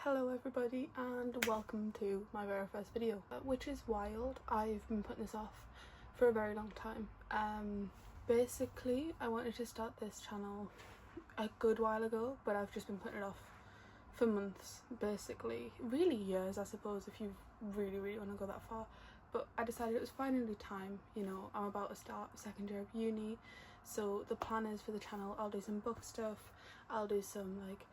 Hello everybody and welcome to my very first video, which is wild. I've been putting this off for a very long time. Basically I wanted to start this channel a good while ago, but I've just been putting it off for months, basically, really years I suppose if you really want to go that far. But I decided it was finally time. You know, I'm about to start second year of uni, so the plan is for the channel I'll do some book stuff, I'll do some like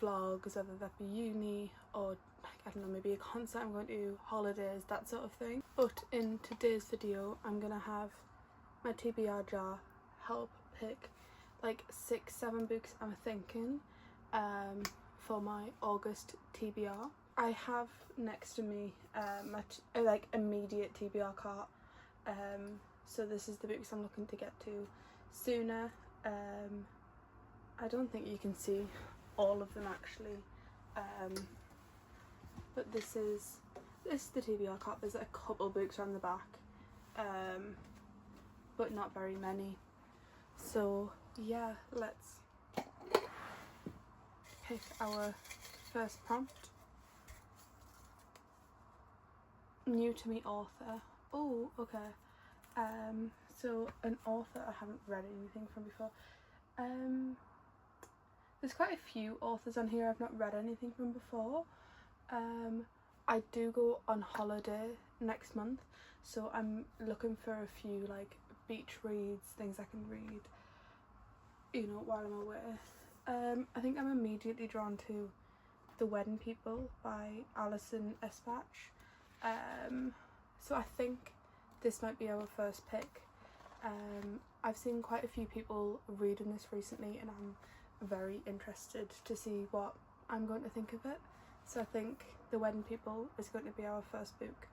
vlogs, whether that be uni or like, I don't know, maybe a concert I'm going to, holidays, that sort of thing. But in today's video I'm gonna have my TBR jar help pick like 6-7 books I'm thinking for my August TBR. I have next to me my like immediate TBR cart, so this is the books I'm looking to get to sooner. I don't think you can see all of them actually, but this is the TBR cart. There's a couple books around the back, but not very many. So yeah, let's pick our first prompt. New to me author. Oh, okay. So an author I haven't read anything from before. There's quite a few authors on here I've not read anything from before. I do go on holiday next month, so I'm looking for a few like beach reads, things I can read, you know, while I'm away. I think I'm immediately drawn to The Wedding People by Alison Espach. So I think this might be our first pick. I've seen quite a few people reading this recently and I'm very interested to see what I'm going to think of it. So I think The Wedding People is going to be our first book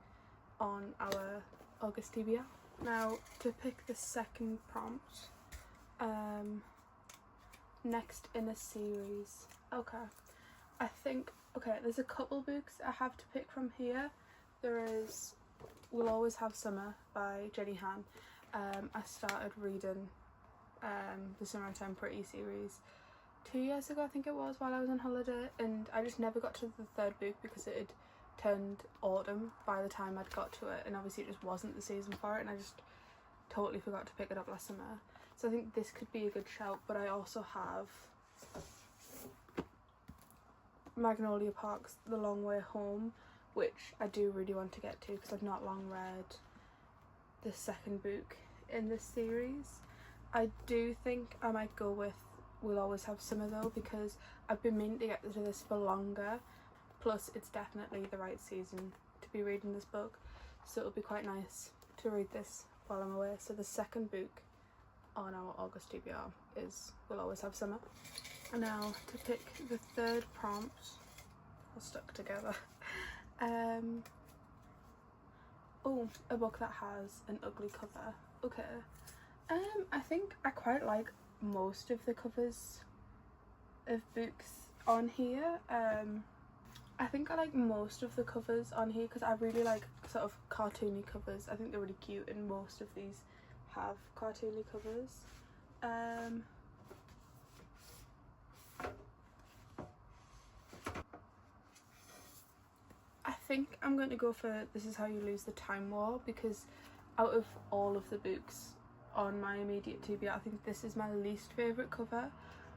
on our August TBR. Now to pick the second prompt, next in a series. Okay, I think, okay, there's a couple books I have to pick from here. There is We'll Always Have Summer by Jenny Han. I started reading the Summertime Pretty series 2 years ago, I think it was, while I was on holiday, and I just never got to the third book because it had turned autumn by the time I'd got to it, and obviously it just wasn't the season for it, and I just totally forgot to pick it up last summer. So I think this could be a good shout. But I also have Magnolia Park's The Long Way Home, which I do really want to get to because I've not long read the second book in this series. I do think I might go with We'll Always Have Summer though, because I've been meaning to get to this for longer, plus it's definitely the right season to be reading this book, so it'll be quite nice to read this while I'm away. So the second book on our August TBR is We'll Always Have Summer. And now to pick the third prompt, all stuck together. Oh, a book that has an ugly cover. Okay. I think I quite like most of the covers of books on here. I think I like most of the covers on here because I really like sort of cartoony covers. I think they're really cute and most of these have cartoony covers. I think I'm going to go for This Is How You Lose the Time War, because out of all of the books on my immediate TBR, I think this is my least favourite cover.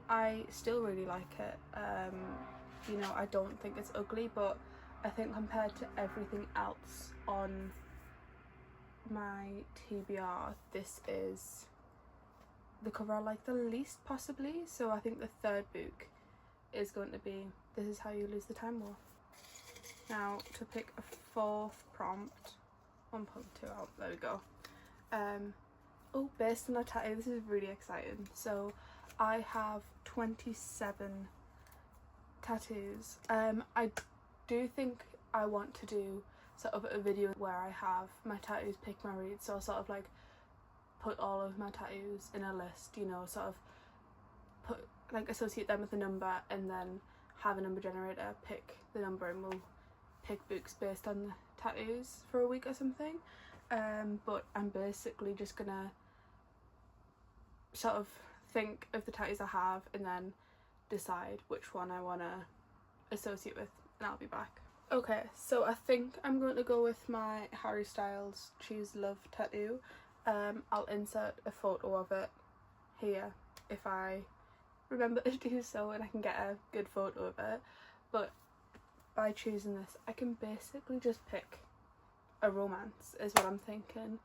I still really like it. You know, I don't think it's ugly, but I think compared to everything else on my TBR, this is the cover I like the least possibly. So I think the third book is going to be This Is How You Lose the Time War. Now to pick a fourth prompt, 1.2 out, there we go. Oh, based on a tattoo, this is really exciting. So I have 27 tattoos. I do think I want to do sort of a video where I have my tattoos pick my reads, so I'll sort of like put all of my tattoos in a list, you know, sort of put like associate them with a number and then have a number generator pick the number, and we'll pick books based on the tattoos for a week or something. But I'm basically just gonna sort of think of the tattoos I have and then decide which one I want to associate with and I'll be back. Okay, so I think I'm going to go with my Harry Styles Choose Love tattoo. I'll insert a photo of it here if I remember to do so and I can get a good photo of it. But by choosing this, I can basically just pick a romance is what I'm thinking.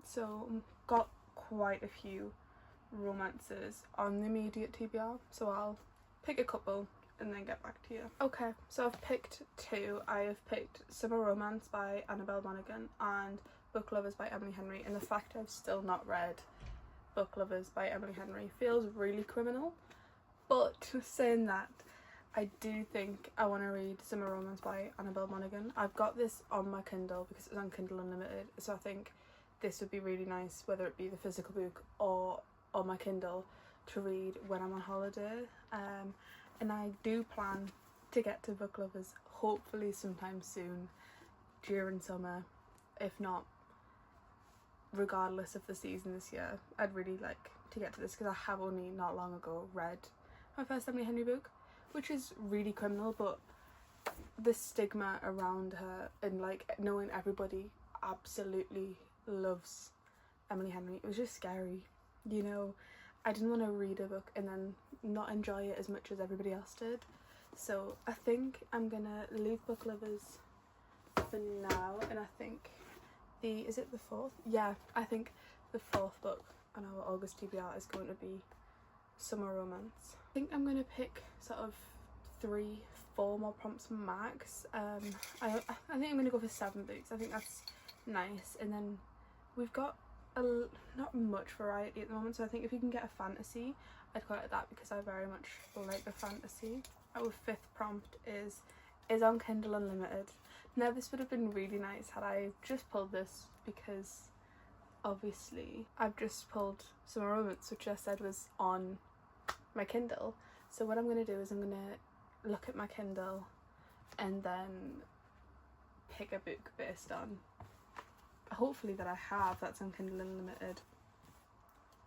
So I've got quite a few romances on the immediate TBR, so I'll pick a couple and then get back to you. Okay, so I've picked two. I have picked Summer Romance by Annabelle Monaghan and Book Lovers by Emily Henry, and the fact I've still not read Book Lovers by Emily Henry feels really criminal. But saying that, I do think I want to read Summer Romance by Annabelle Monaghan. I've got this on my Kindle because it's on Kindle Unlimited, so I think this would be really nice, whether it be the physical book or on my Kindle, to read when I'm on holiday. And I do plan to get to Book Lovers hopefully sometime soon during summer, if not regardless of the season this year. I'd really like to get to this because I have only not long ago read my first Emily Henry book, which is really criminal, but the stigma around her and like knowing everybody absolutely loves Emily Henry, it was just scary, you know. I didn't want to read a book and then not enjoy it as much as everybody else did. So I think I'm gonna leave Book Lovers for now, and I think is it the fourth? Yeah, I think the fourth book on our August TBR is going to be Summer Romance. I think I'm gonna pick sort of 3-4 more prompts max. I think I'm gonna go for 7 books. I think that's nice, and then we've got not much variety at the moment, so I think if you can get a fantasy, I'd quite like that because I very much like a fantasy. Our 5th prompt is on Kindle Unlimited. Now this would have been really nice had I just pulled this, because obviously I've just pulled Summer Romance, which I said was on my Kindle. So what I'm going to do is I'm going to look at my Kindle and then pick a book based on hopefully that I have that's on Kindle Unlimited.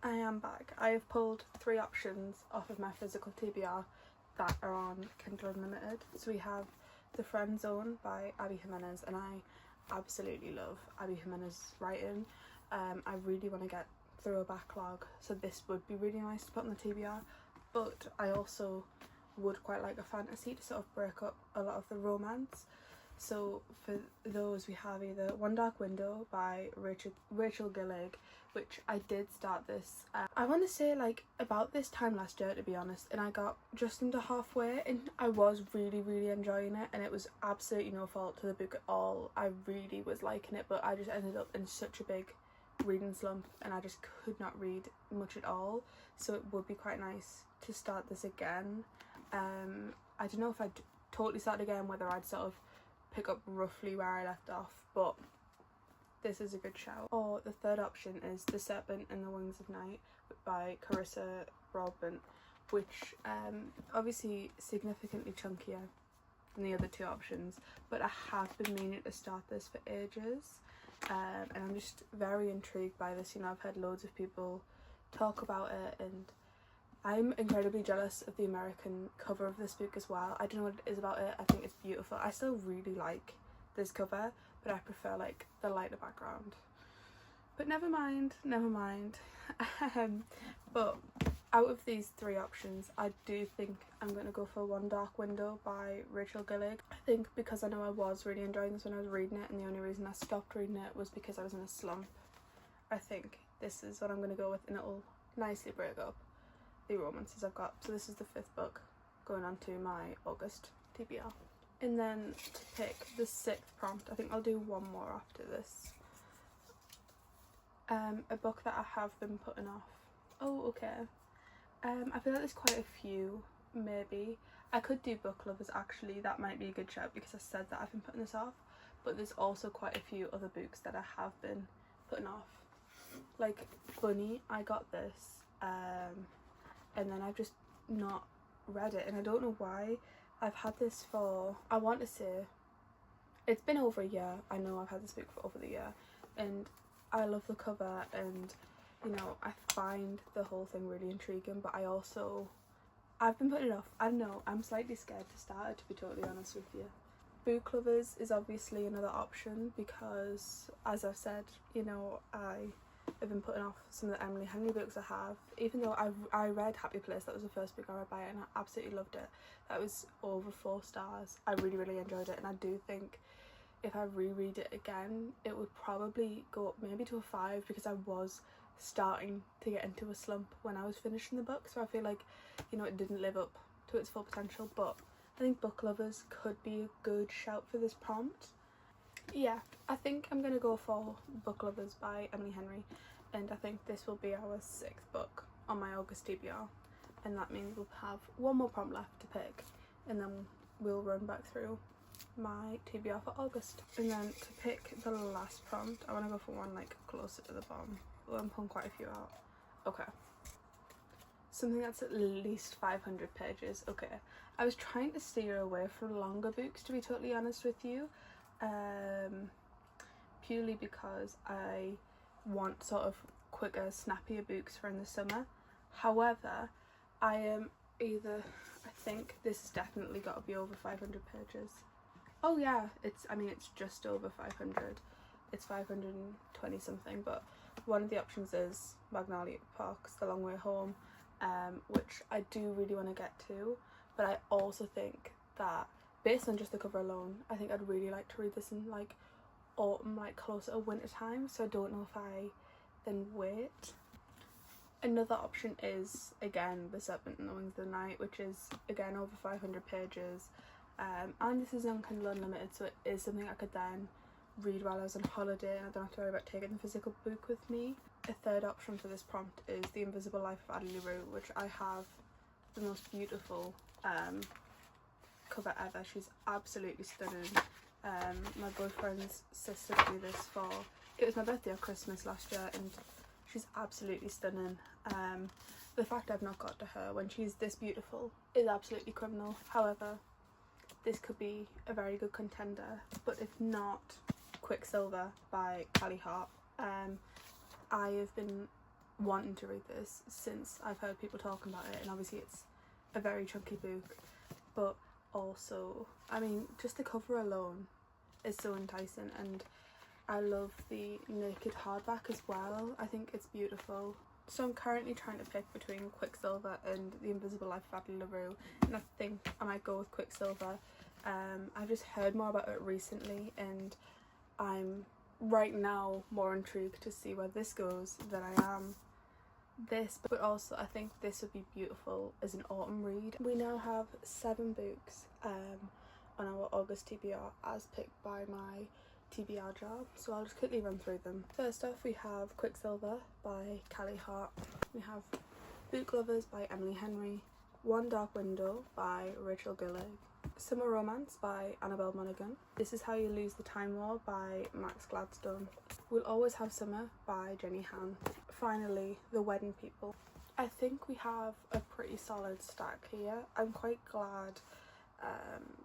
I am back. I have pulled 3 options off of my physical TBR that are on Kindle Unlimited. So we have The Friend Zone by Abby Jimenez, and I absolutely love Abby Jimenez's writing. I really want to get through a backlog, so this would be really nice to put on the TBR, but I also would quite like a fantasy to sort of break up a lot of the romance. So for those we have either One Dark Window by Rachel Gillig, which I did start this, I want to say like about this time last year to be honest, and I got just under halfway and I was really enjoying it, and it was absolutely no fault to the book at all. I really was liking it, but I just ended up in such a big reading slump and I just could not read much at all, so it would be quite nice to start this again. I don't know if I'd totally start again, whether I'd sort of pick up roughly where I left off, but this is a good shout. Or the third option is The Serpent and the Wings of Night by Carissa Broadbent, which obviously significantly chunkier than the other 2 options, but I have been meaning to start this for ages, and I'm just very intrigued by this. You know, I've heard loads of people talk about it and I'm incredibly jealous of the American cover of this book as well. I don't know what it is about it, I think it's beautiful. I still really like this cover, but I prefer like the lighter background. But never mind. But out of these 3 options, I do think I'm going to go for One Dark Window by Rachel Gillig. I think because I know I was really enjoying this when I was reading it, and the only reason I stopped reading it was because I was in a slump. I think this is what I'm going to go with, and it'll nicely break up the romances I've got. So this is the 5th book going on to my August TBR. And then to pick the 6th prompt, I think I'll do one more after this. A book that I have been putting off. Oh, okay. I feel like there's quite a few, maybe. I could do Book Lovers actually, that might be a good shout because I said that I've been putting this off. But there's also quite a few other books that I have been putting off. Like Bunny, I got this, and then I've just not read it, and I don't know why. I've had this for, I want to say, it's been over a year. I know I've had this book for over the year, and I love the cover, and you know, I find the whole thing really intriguing, but I also I've been putting it off. I know, I'm slightly scared to start it, to be totally honest with you. Book lovers is obviously another option because, as I've said, you know, I have been putting off some of the Emily Henry books I have, even though I read Happy Place. That was the first book I read by her and I absolutely loved it. That was over 4 stars. I really enjoyed it, and I do think if I reread it again it would probably go up maybe to a 5, because I was starting to get into a slump when I was finishing the book, so I feel like, you know, it didn't live up to its full potential. But I think book lovers could be a good shout for this prompt. Yeah, I think I'm gonna go for Book Lovers by Emily Henry, and I think this will be our 6th book on my August TBR, and that means we'll have one more prompt left to pick, and then we'll run back through my TBR for August. And then to pick the last prompt, I want to go for one like closer to the bottom. Well, I'm pulling quite a few out. Okay, something that's at least 500 pages. Okay, I was trying to steer away from longer books, to be totally honest with you, purely because I want sort of quicker, snappier books for in the summer. However, I am either, I think this has definitely got to be over 500 pages. Oh yeah, it's just over 500. It's 520 something, but one of the options is Magnolia Park's The Long Way Home, which I do really want to get to, but I also think that based on just the cover alone, I think I'd really like to read this in like autumn, like closer to winter time, so I don't know if I then wait. Another option is, again, The Serpent and the Wings of the Night, which is again over 500 pages, and this is on Kindle Unlimited, so it is something I could then read while I was on holiday and I don't have to worry about taking the physical book with me. A third option for this prompt is The Invisible Life of Adelie Roux, which I have the most beautiful cover ever. She's absolutely stunning. My boyfriend's sister got me this for, it was my birthday or Christmas last year, and she's absolutely stunning. The fact I've not got to her when she's this beautiful is absolutely criminal. However, this could be a very good contender, but if not, Quicksilver by Callie Hart. I have been wanting to read this since I've heard people talking about it, and obviously it's a very chunky book, but also, I mean, just the cover alone is so enticing, and I love the naked hardback as well. I think it's beautiful. So I'm currently trying to pick between Quicksilver and The Invisible Life of Adelie LaRue, and I think I might go with Quicksilver. I've just heard more about it recently, and I'm right now more intrigued to see where this goes than I am this, but also I think this would be beautiful as an autumn read. We now have 7 books on our August TBR as picked by my TBR jar, so I'll just quickly run through them. First off, we have Quicksilver by Callie Hart, we have Book Lovers by Emily Henry, One Dark Window by Rachel Gillig, Summer Romance by Annabelle Monaghan, This Is How You Lose the Time War by Max Gladstone, We'll Always Have Summer by Jenny Han. Finally, The Wedding People. I think we have a pretty solid stack here. I'm quite glad.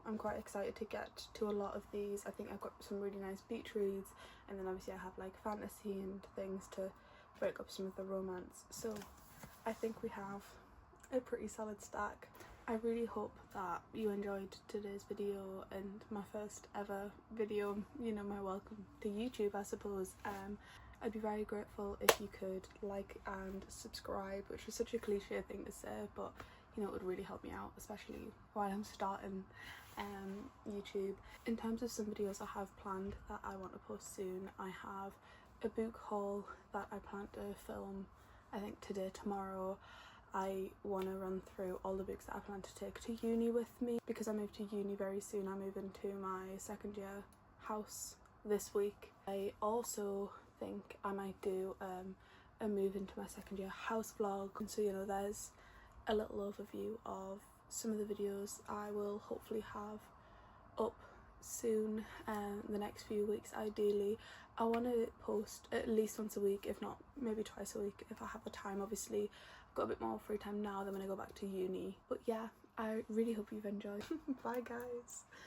I'm quite excited to get to a lot of these. I think I've got some really nice beach reads, and then obviously I have like fantasy and things to break up some of the romance. So I think we have a pretty solid stack. I really hope that you enjoyed today's video and my first ever video, you know, my welcome to YouTube, I suppose. I'd be very grateful if you could like and subscribe, which is such a cliche thing to say, but you know, it would really help me out, especially while I'm starting YouTube. In terms of some videos I have planned that I want to post soon, I have a book haul that I plan to film, I think today, tomorrow. I want to run through all the books that I plan to take to uni with me, because I move to uni very soon. I move into my second year house this week. I also think I might do a move into my second year house vlog, and so, you know, there's a little overview of some of the videos I will hopefully have up soon in the next few weeks. Ideally I want to post at least once a week, if not maybe twice a week if I have the time. Obviously I've got a bit more free time now than when I go back to uni, but yeah, I really hope you've enjoyed. Bye guys.